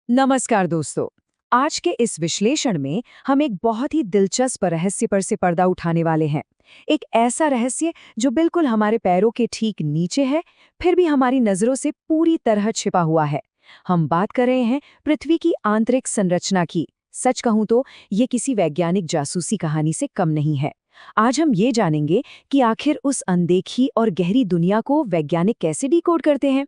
नमस्कार दोस्तों। आज के इस विश्लेषण में हम एक बहुत ही दिलचस्प रहस्य पर से पर्दा उठाने वाले हैं। एक ऐसा रहस्य जो बिल्कुल हमारे पैरों के ठीक नीचे है, फिर भी हमारी नजरों से पूरी तरह छिपा हुआ है। हम बात कर रहे हैं पृथ्वी की आंतरिक संरचना की। सच कहूं तो ये किसी वैज्ञानिक जासूसी कहानी से कम नहीं है। आज हम ये जानेंगे कि आखिर उस अनदेखी और गहरी दुनिया को वैज्ञानिक कैसे डिकोड करते हैं।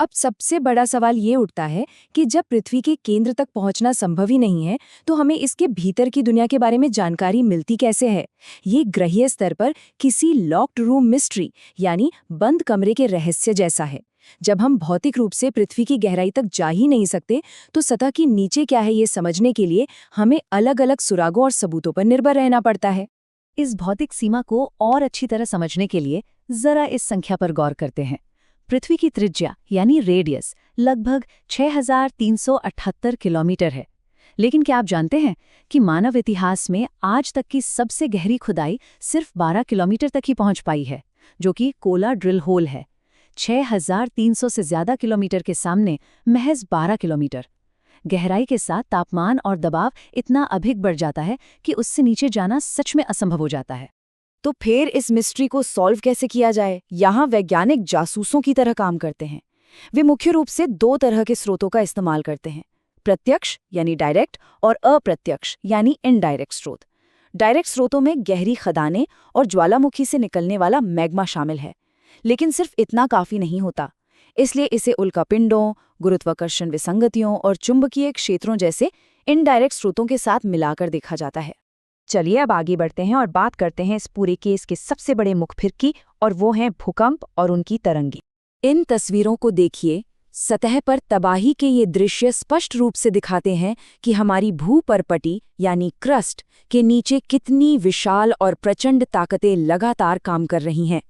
अब सबसे बड़ा सवाल ये उठता है कि जब पृथ्वी के केंद्र तक पहुंचना संभव ही नहीं है, तो हमें इसके भीतर की दुनिया के बारे में जानकारी मिलती कैसे है। ये ग्रहीय स्तर पर किसी लॉक्ड रूम मिस्ट्री यानी बंद कमरे के रहस्य जैसा है। जब हम भौतिक रूप से पृथ्वी की गहराई तक जा ही नहीं सकते, तो सतह की नीचे क्या है ये समझने के लिए हमें अलग अलग सुरागों और सबूतों पर निर्भर रहना पड़ता है। इस भौतिक सीमा को और अच्छी तरह समझने के लिए जरा इस संख्या पर गौर करते हैं। पृथ्वी की त्रिज्या यानी रेडियस लगभग 6,378 किलोमीटर है। लेकिन क्या आप जानते हैं कि मानव इतिहास में आज तक की सबसे गहरी खुदाई सिर्फ 12 किलोमीटर तक ही पहुंच पाई है, जो कि कोला ड्रिल होल है। 6,300 से ज्यादा किलोमीटर के सामने महज 12 किलोमीटर। गहराई के साथ तापमान और दबाव इतना अधिक बढ़ जाता है कि उससे नीचे जाना सच में असंभव हो जाता है। तो फिर इस मिस्ट्री को सॉल्व कैसे किया जाए? यहाँ वैज्ञानिक जासूसों की तरह काम करते हैं। वे मुख्य रूप से दो तरह के स्रोतों का इस्तेमाल करते हैं, प्रत्यक्ष यानी डायरेक्ट और अप्रत्यक्ष यानी इनडायरेक्ट स्रोत। डायरेक्ट स्रोतों में गहरी खदानें और ज्वालामुखी से निकलने वाला मैग्मा शामिल है। लेकिन सिर्फ इतना काफी नहीं होता, इसलिए इसे उल्कापिंडों, गुरुत्वाकर्षण विसंगतियों और चुंबकीय क्षेत्रों जैसे इनडायरेक्ट स्रोतों के साथ मिलाकर देखा जाता है। चलिए अब आगे बढ़ते हैं और बात करते हैं इस पूरे केस के सबसे बड़े मुखबिर की, और वो हैं भूकंप और उनकी तरंगी। इन तस्वीरों को देखिए। सतह पर तबाही के ये दृश्य स्पष्ट रूप से दिखाते हैं कि हमारी भूपर्पटी यानी क्रस्ट के नीचे कितनी विशाल और प्रचंड ताकतें लगातार काम कर रही हैं।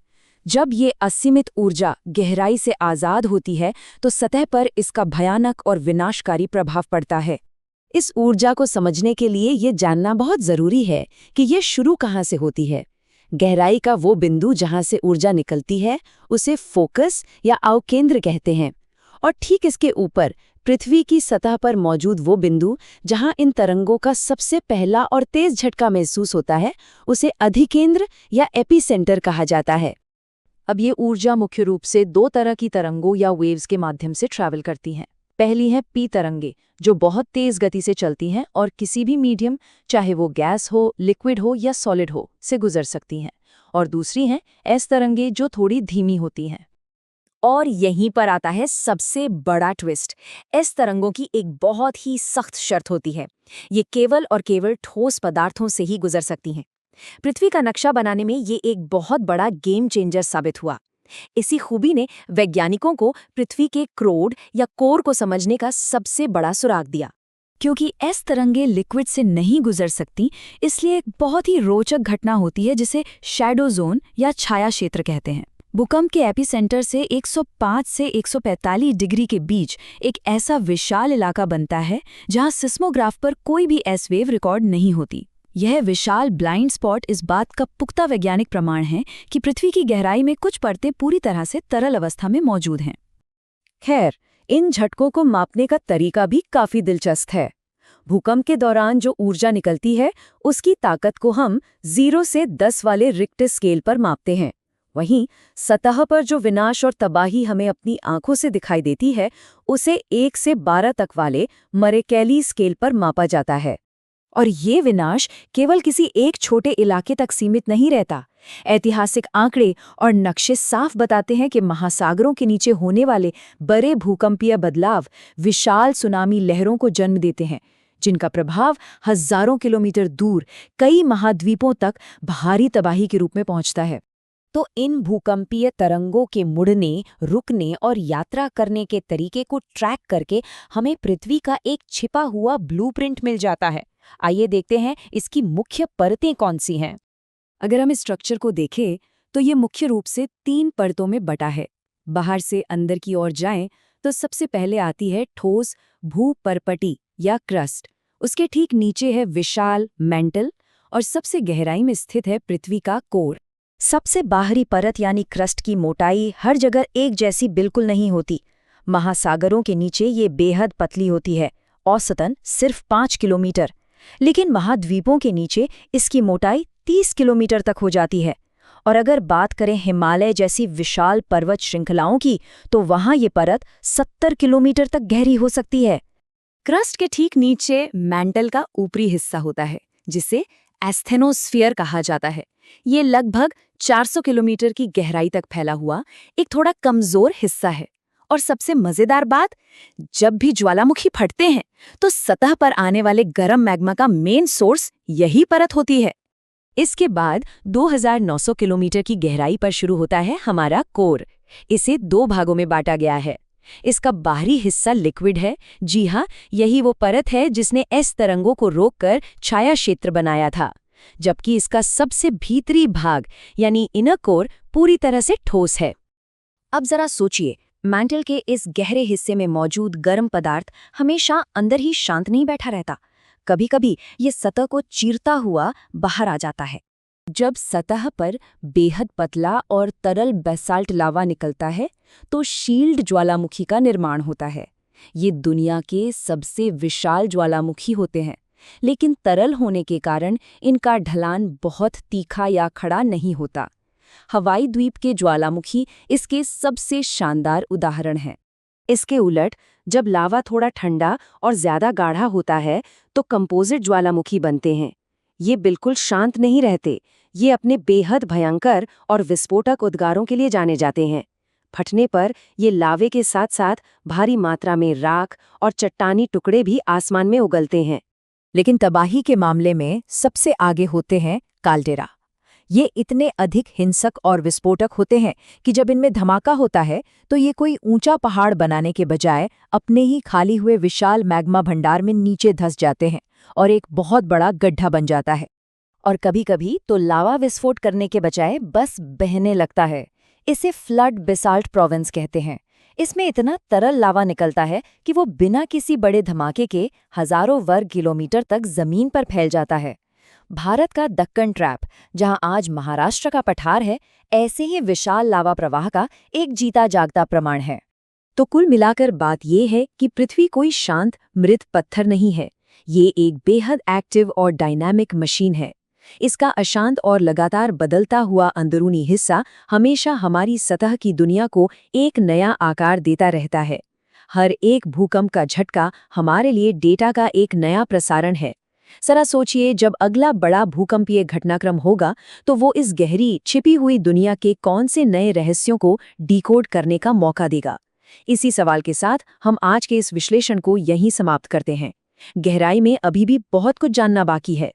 जब ये असीमित ऊर्जा गहराई से आज़ाद होती है, तो सतह पर इसका भयानक और विनाशकारी प्रभाव पड़ता है। इस ऊर्जा को समझने के लिए ये जानना बहुत जरूरी है कि ये शुरू कहाँ से होती है। गहराई का वो बिंदु जहाँ से ऊर्जा निकलती है उसे फोकस या अवकेंद्र कहते हैं, और ठीक इसके ऊपर पृथ्वी की सतह पर मौजूद वो बिंदु जहाँ इन तरंगों का सबसे पहला और तेज झटका महसूस होता है उसे अधिकेंद्र या एपीसेंटर कहा जाता है। अब ये ऊर्जा मुख्य रूप से दो तरह की तरंगों या वेव्स के माध्यम से ट्रैवल करती हैं। पहली है पी तरंगे, जो बहुत तेज गति से चलती हैं और किसी भी मीडियम, चाहे वो गैस हो, लिक्विड हो या सॉलिड हो, से गुजर सकती हैं। और दूसरी हैं एस तरंगे, जो थोड़ी धीमी होती हैं। और यहीं पर आता है सबसे बड़ा ट्विस्ट। एस तरंगों की एक बहुत ही सख्त शर्त होती है, ये केवल और केवल ठोस पदार्थों से ही गुजर सकती हैं। पृथ्वी का नक्शा बनाने में ये एक बहुत बड़ा गेम चेंजर साबित हुआ। इसी खूबी ने वैज्ञानिकों को पृथ्वी के क्रोड या कोर को समझने का सबसे बड़ा सुराग दिया। क्योंकि एस तरंगे लिक्विड से नहीं गुजर सकती, इसलिए एक बहुत ही रोचक घटना होती है जिसे शैडो जोन या छाया क्षेत्र कहते हैं। भूकंप के एपिसेंटर से 105 से 145 डिग्री के बीच एक ऐसा विशाल इलाका बनता है जहां सिस्मोग्राफ पर कोई भी एस वेव रिकॉर्ड नहीं होती। यह विशाल ब्लाइंड स्पॉट इस बात का पुख्ता वैज्ञानिक प्रमाण है कि पृथ्वी की गहराई में कुछ परतें पूरी तरह से तरल अवस्था में मौजूद हैं। खैर, इन झटकों को मापने का तरीका भी काफी दिलचस्प है। भूकंप के दौरान जो ऊर्जा निकलती है उसकी ताकत को हम 0 से 10 वाले रिक्टर स्केल पर मापते हैं। वहीं सतह पर जो विनाश और तबाही हमें अपनी आंखों से दिखाई देती है उसे 1 से 12 तक वाले मरेकैली स्केल पर मापा जाता है। और ये विनाश केवल किसी एक छोटे इलाके तक सीमित नहीं रहता। ऐतिहासिक आंकड़े और नक्शे साफ बताते हैं कि महासागरों के नीचे होने वाले बड़े भूकंपीय बदलाव विशाल सुनामी लहरों को जन्म देते हैं, जिनका प्रभाव हजारों किलोमीटर दूर कई महाद्वीपों तक भारी तबाही के रूप में पहुंचता है। तो इन भूकंपीय तरंगों के मुड़ने, रुकने और यात्रा करने के तरीके को ट्रैक करके हमें पृथ्वी का एक छिपा हुआ ब्लूप्रिंट मिल जाता है। आइए देखते हैं इसकी मुख्य परतें कौन सी हैं। अगर हम इस स्ट्रक्चर को देखें तो ये मुख्य रूप से 3 परतों में बटा है। बाहर से अंदर की ओर जाएं तो सबसे पहले आती है ठोस भूपर्पटी या क्रस्ट। उसके ठीक नीचे है विशाल मैंटल और सबसे गहराई में स्थित है पृथ्वी का कोर। सबसे बाहरी परत यानी क्रस्ट की मोटाई हर जगह एक जैसी बिल्कुल नहीं होती। महासागरों के नीचे ये बेहद पतली होती है, औसतन सिर्फ 5 किलोमीटर। लेकिन महाद्वीपों के नीचे इसकी मोटाई 30 किलोमीटर तक हो जाती है। और अगर बात करें हिमालय जैसी विशाल पर्वत श्रृंखलाओं की, तो वहां ये परत 70 किलोमीटर तक गहरी हो सकती है। क्रस्ट के ठीक नीचे मैंटल का ऊपरी हिस्सा होता है, जिसे एस्थेनोस्फीयर कहा जाता है। ये लगभग 400 किलोमीटर की गहराई तक फैला हुआ एक थोड़ा कमजोर हिस्सा है। और सबसे मजेदार बात, जब भी ज्वालामुखी फटते हैं तो सतह पर आने वाले गर्म मैग्मा का मेन सोर्स यही परत होती है। इसके बाद 2900 किलोमीटर की गहराई पर शुरू होता है हमारा कोर। इसे 2 भागों में बांटा गया है। इसका बाहरी हिस्सा लिक्विड है। जी हाँ, यही वो परत है जिसने एस तरंगों को रोककर छाया क्षेत्र बनाया था, जबकि इसका सबसे भीतरी भाग यानी इनर कोर पूरी तरह से ठोस है। अब जरा सोचिए, मैंटल के इस गहरे हिस्से में मौजूद गर्म पदार्थ हमेशा अंदर ही शांत नहीं बैठा रहता। कभी कभी ये सतह को चीरता हुआ बाहर आ जाता है। जब सतह पर बेहद पतला और तरल बेसाल्ट लावा निकलता है तो शील्ड ज्वालामुखी का निर्माण होता है। ये दुनिया के सबसे विशाल ज्वालामुखी होते हैं, लेकिन तरल होने के कारण इनका ढलान बहुत तीखा या खड़ा नहीं होता। हवाई द्वीप के ज्वालामुखी इसके सबसे शानदार उदाहरण हैं। इसके उलट, जब लावा थोड़ा ठंडा और ज्यादा गाढ़ा होता है तो कंपोजिट ज्वालामुखी बनते हैं। ये बिल्कुल शांत नहीं रहते। ये अपने बेहद भयंकर और विस्फोटक उद्गारों के लिए जाने जाते हैं। फटने पर ये लावे के साथ साथ भारी मात्रा में राख और चट्टानी टुकड़े भी आसमान में उगलते हैं। लेकिन तबाही के मामले में सबसे आगे होते हैं काल्डेरा। ये इतने अधिक हिंसक और विस्फोटक होते हैं कि जब इनमें धमाका होता है तो ये कोई ऊंचा पहाड़ बनाने के बजाय अपने ही खाली हुए विशाल मैग्मा भंडार में नीचे धंस जाते हैं और एक बहुत बड़ा गड्ढा बन जाता है। और कभी-कभी तो लावा विस्फोट करने के बजाय बस बहने लगता है। इसे फ्लड बेसाल्ट प्रोविंस कहते हैं। इसमें इतना तरल लावा निकलता है कि वो बिना किसी बड़े धमाके के हजारों वर्ग किलोमीटर तक जमीन पर फैल जाता है। भारत का दक्कन ट्रैप, जहां आज महाराष्ट्र का पठार है, ऐसे ही विशाल लावा प्रवाह का एक जीता जागता प्रमाण है। तो कुल मिलाकर बात यह है कि पृथ्वी कोई शांत मृत पत्थर नहीं है। ये एक बेहद एक्टिव और डायनामिक मशीन है। इसका अशांत और लगातार बदलता हुआ अंदरूनी हिस्सा हमेशा हमारी सतह की दुनिया को एक नया आकार देता रहता है। हर एक भूकंप का झटका हमारे लिए डेटा का एक नया प्रसारण है। जरा सोचिए, जब अगला बड़ा भूकंपीय घटनाक्रम होगा तो वो इस गहरी छिपी हुई दुनिया के कौन से नए रहस्यों को डिकोड करने का मौका देगा। इसी सवाल के साथ हम आज के इस विश्लेषण को यहीं समाप्त करते हैं। गहराई में अभी भी बहुत कुछ जानना बाकी है।